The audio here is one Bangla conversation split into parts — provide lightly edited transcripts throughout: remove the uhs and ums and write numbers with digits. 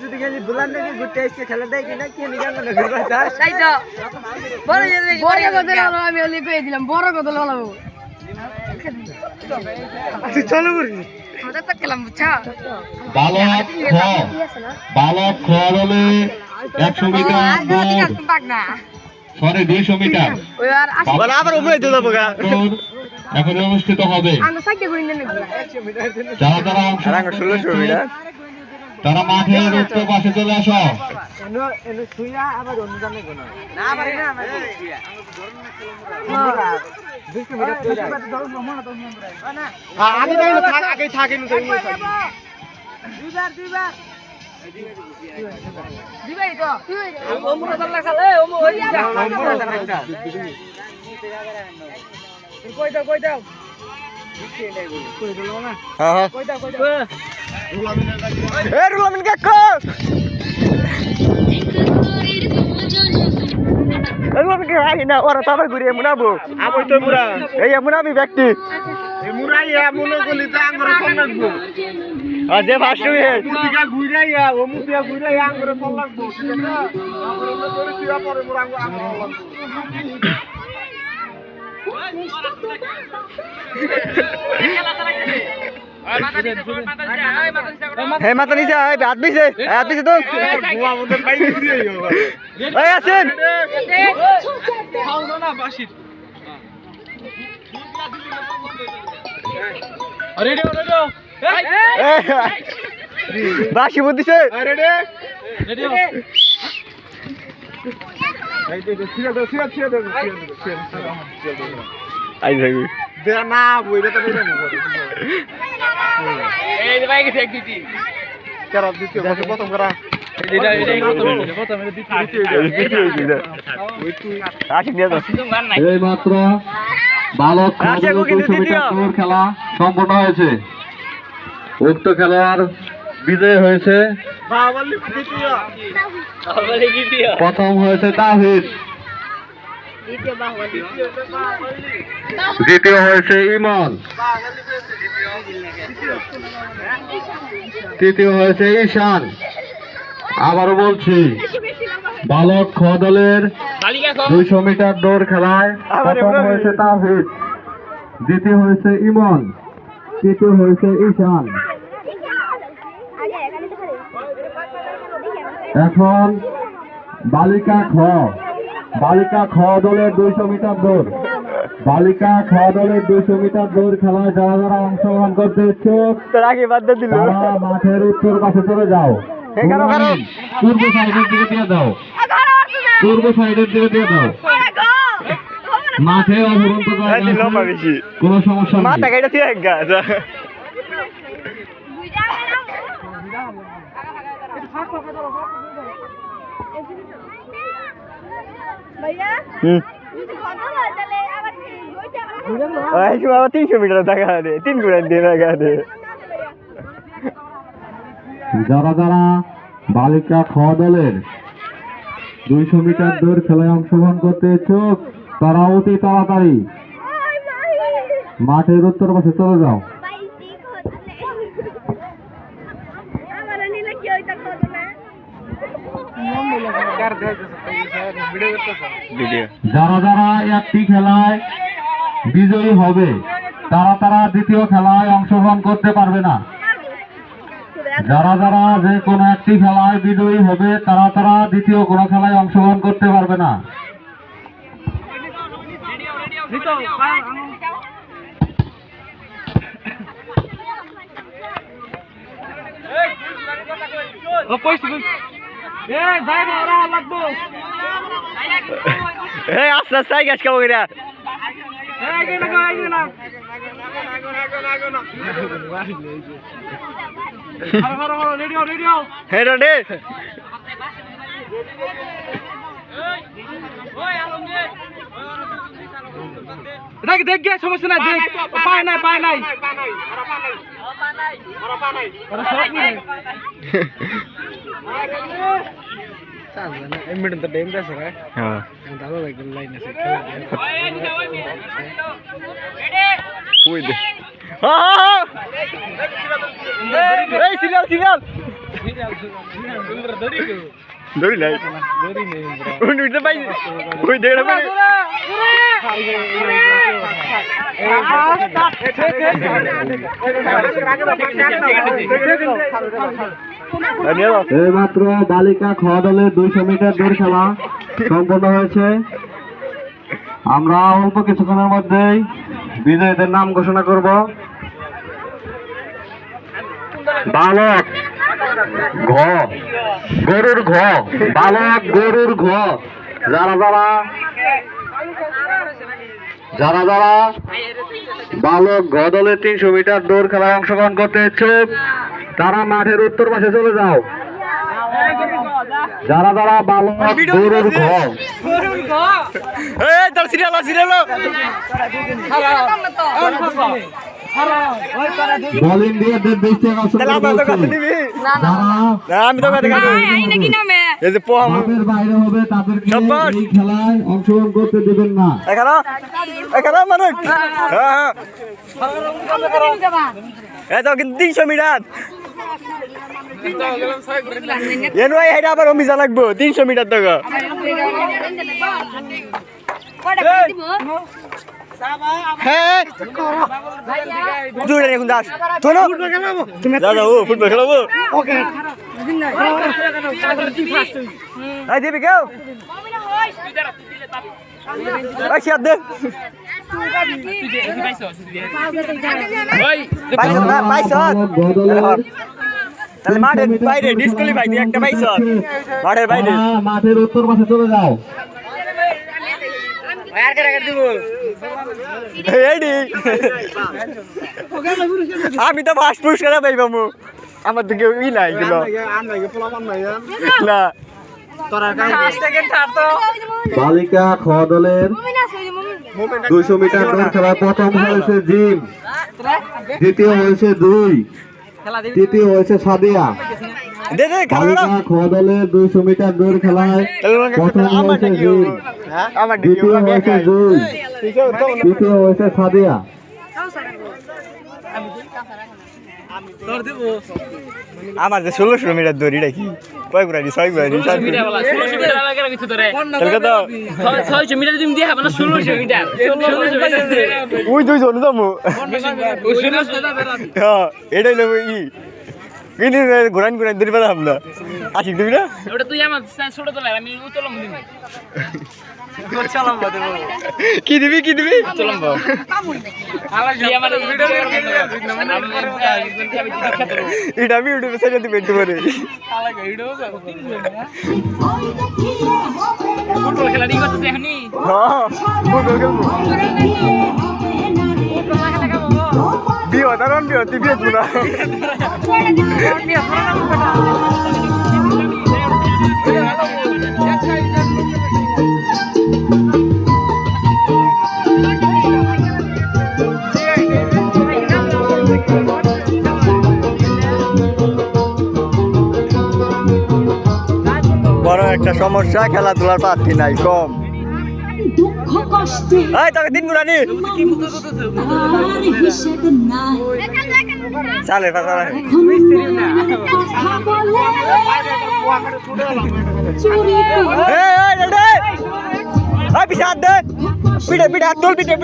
যদি খালি বুলান নাকি ঘুরতে এসে খেলা দেয় কিনা কি নিগান না ঘুরবা চাস তাই তো বড় কথা হলো আমি ওলি পেয়ে দিলাম বড় কথা হলো আচ্ছা চলো বলি আমরা তো খেলাম বুঝছা বালক খ হলে 100 মিটার পাক না সরি 200 মিটার ওই আর বলা আবার উমরে দিল বগা এখন অনুষ্ঠিত হবে আমরা সাইডে করি না নাকি 100 মিটার যারা যারা অংশ রাঙ্গ 1600 মিটার তারা মাঠের উত্তর পাশে চলে আসো এনো এনো সুইয়া আবার অনুদানে কোন না পারি না আমি ধরুন না 200 মিটার তো ধরো মনে তো না আগে যাই না থাক আগে থাকে না দুইবার দিবাই তো ওমরা দল্লা খালে ওমো হই যা কই দাও হ্যাঁ হ্যাঁ কই দাও এ রুলামিন কাকা রুলামিন কে আই না ওরা তো আবার ঘুরিয়ে মুনাবো আমি তো মুরা এই মুনাবি ব্যক্তি এই মুরাইয়া মনে গলি তো আঙ্গুরে ফল লাগবো আজে ভাষু হে মুতিকা ঘুরাইয়া ও মুতিকা ঘুরাইয়া আঙ্গুরে ফল লাগবো ঠিক আছে আঙ্গুরে তো ধরে দিবা পরে মুরা আঙ্গুর লাগবো হে মাথা নিচে হাত দিছে তো বুয়া মধ্যে পাই দিছি এই আছেন খাও না বাসি রেডি বাসি বুঝিছে রেডি এই দেখো ছিড়া দাও আই যাবি দে না বইটা তো বেরে না এই ভাই কি এক দিতি করা দ্বিতীয় বছর প্রথম করা এই মাত্র বালক খেলা সম্পূর্ণ হয়েছে উক্ত খেলার বিজয় হয়েছে প্রথম হয়েছে তাহিদ দ্বিতীয় হয়েছে ইমন তৃতীয় হয়েছে ঈশান আবারও বলছি বালক খ দলের 200 মিটার দৌড় খেলায় প্রথম হয়েছে তাহিদ দ্বিতীয় হয়েছে ইমন তৃতীয় হয়েছে ঈশান এখন বালিকা খ দলের 200 মিটার দৌড় বালিকা খ দলের 200 মিটার দৌড় খেলায় যারা যারা অংশগ্রহণ করতে ইচ্ছুক তারা মাঠের উত্তর পাশে চলে যাও পূর্ব সাইডের দিকে দিয়ে দাও মাঠে অবরন্ত কোনো সমস্যা নেই ভাইয়া 300 মিটার টাকা দে 3 গুণ দিয়ে টাকা দে যারা যারা বালিকা খ দলের 200 মিটার দৌড় খেলায় অংশগ্রহণ করতে ইচ্ছুক তারা অতি তাড়াতাড়ি মাঠের উত্তর পাশে চলে যাও যারা যারা একটি খেলায় বিজয়ী হবে তারা দ্বিতীয় খেলায় অংশগ্রহণ করতে পারবে না যারা যারা যে কোনো একটি খেলায় বিজয়ী হবে তারা দ্বিতীয় কোনো খেলায় অংশগ্রহণ করতে পারবে না আস্তে আস্তে গ্যাস খাবো কিনা হ্যাঁ রে দেখ গে সমস্যা নাই দেখ পায় নাই তো ডেম আছে রে হ্যাঁ ভালো লাগে লাইন আছে ওই দে হ্যাঁ এই সিরিয়াল ধরি নাই উঠতে পাই ওই দেখে পাই এইমাত্র বালিকা খ দলের 200 মিটার দৌড় খেলা সম্পন্ন হয়েছে। আমরা অল্প কিছুক্ষণের মধ্যেই বিজয়ীদের নাম ঘোষণা করব। বালক ঘ গরুর ঘ বালক গরুর ঘ যারা বালক ঘ দলের 300 মিটার দৌড় খেলায় অংশগ্রহণ করতে ইচ্ছুক তারা মাঠের উত্তর পাশে চলে যাও। যারা বালক গরুর ঘ তার সিরিয়াল সিরিয়াল বল ইন্ডিয়াদের দেশ থেকে আমি তো এই যে পোহা মাঠের বাইরে হবে তাদেরকে এই খেলায় অংশগ্রহণ করতে দিবেন না। এখানে মানে হ্যাঁ এই তো কিন্তু 300 মিটার এন ভাই এটা আবার অমিজা লাগবো 300 মিটার টাকা হ্যাঁ এখন দাস শোনো দাদা ও ফুটবল খেলাবো দেবে কেউ দে তাহলে মাঠের বাইরে ডিসকুলি ভাই একটা পাইছ মাঠের বাইরে মাঠের উত্তর পাশে চলে যাও। আমি তো ফার্স্ট পুরস্কার পাইবামু আমার তো কেউ নাই দিল না বালিকা খ দলের 200 মিটার দৌড় খেলায় প্রথম হয়েছে জিম, দ্বিতীয় হয়েছে 2, তৃতীয় হয়েছে সাদিয়া। বালিকা খ দলের 200 মিটার দৌড় খেলায় প্রথম হয়েছে জিম, দ্বিতীয় হয়েছে 2, তৃতীয় হয়েছে সাদিয়া। আমার যে 1600 মিটার দড়িটা কি কয় গুড়ানি 6 গুড়ানি 1600 মিটার वाला 1600 মিটার লাগা কিছু ধরে কলকাতা 600 মিটার তুমি দিয়া হবে না 1600 মিটার 1600 মিটার ওই দুই জন যামু হ্যাঁ এটাই লব ই কিনি গুড়ানি গুড়ানি দড়ি পালাম না আসি দিবি না ওটা তুই আমার ছোট তোলা আমি উতলম দিই কি দিবি চলম এটা আমি ইউটিউবে ছেড়ে দিবি একটু পরে ফুটবল খেলা দিই করতেছে এখনি হ্যাঁ ফুটবল খেলবো বিয়ে দাঁড়ান বিয়ে তুই বিয়ে দিবি না বড় একটা সমস্যা খেলাধুলার প্রার্থী নাই কম দুঃখ কষ্টে এই তোকে দিন গুড়ানি চালে কথা পিঠে হাত দে পিঠে হাত তোল পিঠে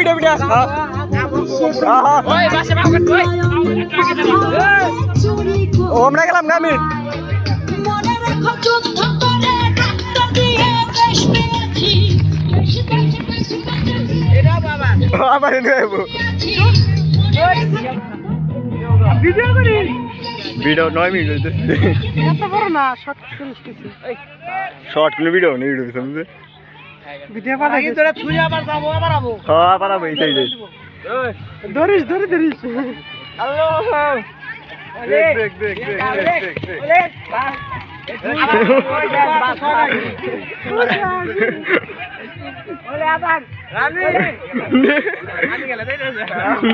ও আমরা গেলাম গামি আবার ভিডিও 9 মিনিট হইতেছে এত বড় না শর্ট কোন ভিডিও নেই ভিডিও সমঝে ভিডিও পালা কি তোরা ছুরি আবার যাবো হ্যাঁ আবার আবো এই সাইডে ধরিস হ্যালো দেখ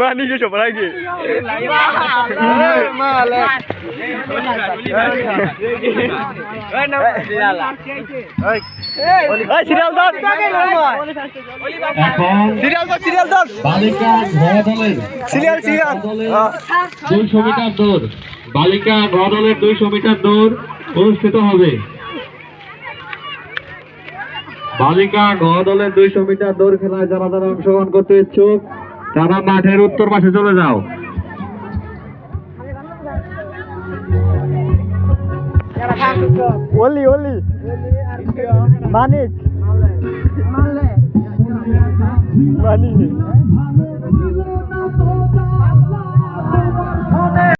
মানি কে সবার আগে বালিকা ঘ দলের 200 মিটার দৌড় বালিকা ঘ দলের 200 মিটার দৌড় অনুষ্ঠিত হবে। বালিকা ঘ দলের 200 মিটার দৌড় খেলায় যারা যারা অংশগ্রহণ করতে ইচ্ছুক তারা মাঠের উত্তর পাশে চলে যাও। ওলি ওলি মানিক মানিক